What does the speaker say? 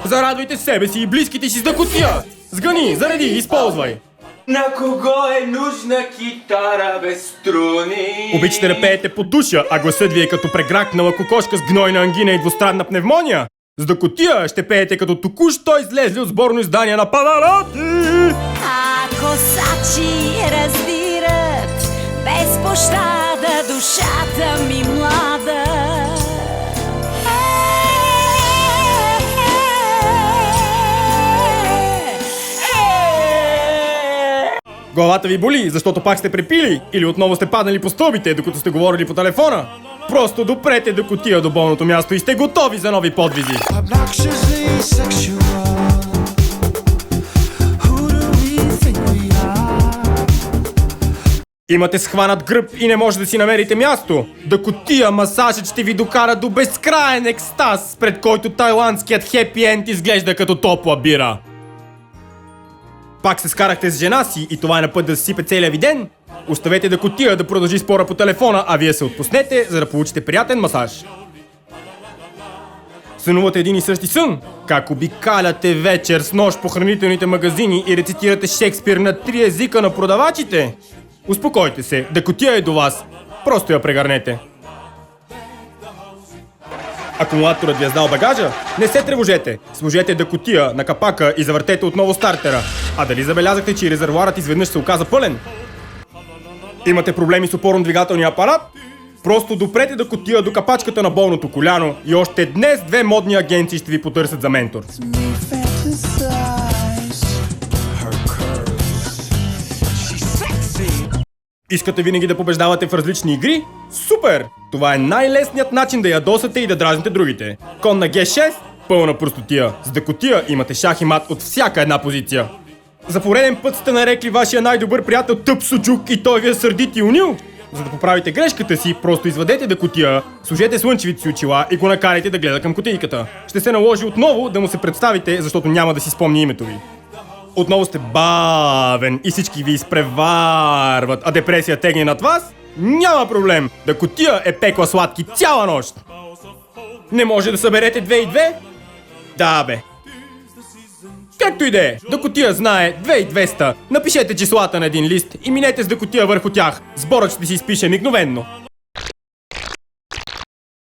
Зарадвайте себе си и близките си с дъкотия! Сгъни, зареди, използвай! На кого е нужна китара без струни? Обичате да пеете по душа, а гласът ви е като прегракнала кокошка с гнойна ангина и двустранна пневмония? С дъкотия ще пеете като току-що излезли от сборно издание на Павароти! А косачи раздират без пощада душата ми млада. Главата ви боли, защото пак сте препили или отново сте паднали по стълбите, докато сте говорили по телефона. Просто допрете дъкотия до болното място и сте готови за нови подвизи. Имате схванат гръб и не може да си намерите място. Дъкотия масажът ще ви докара до безкраен екстаз, пред който тайландският хепи енд изглежда като топла бира. Пак се скарахте с жена си и това е на път да сипе целия ви ден? Оставете дъкотия да продължи спора по телефона, а вие се отпуснете, за да получите приятен масаж. Сънувате един и същи сън? Как обикаляте вечер с нощ по хранителните магазини и рецитирате Шекспир на 3 езика на продавачите? Успокойте се, дъкотия е до вас. Просто я прегърнете. Акумулаторът ви е сдал багажа? Не се тревожете. Сложете дъкотия на капака и завъртете отново стартера. А дали забелязахте, че резервоарът изведнъж се оказа пълен? Имате проблеми с опорно-двигателния апарат? Просто допрете дъкотия до капачката на болното коляно и още днес 2 модни агенции ще ви потърсят за ментор. Искате винаги да побеждавате в различни игри? Супер! Това е най-лесният начин да ядосате и да дразните другите. Кон на G6 – пълна простотия. С дъкотия имате шах и мат от всяка една позиция. За пореден път сте нарекли вашия най-добър приятел тъп суджук и той ви е сърдит и унил. За да поправите грешката си, просто извадете дъкотия, сложете слънчевите си очила и го накарайте да гледа към кутийката. Ще се наложи отново да му се представите, защото няма да си спомни името ви. Отново сте бавен и всички ви изпреварват, а депресия тегне над вас? Няма проблем! Дъкотия е пекла сладки цяла нощ! Не може да съберете 2 и 2? Да бе! Както и да е, дъкотия знае 2200. Напишете числата на един лист и минете с дъкотия върху тях. Сборът ще си изпише мигновенно.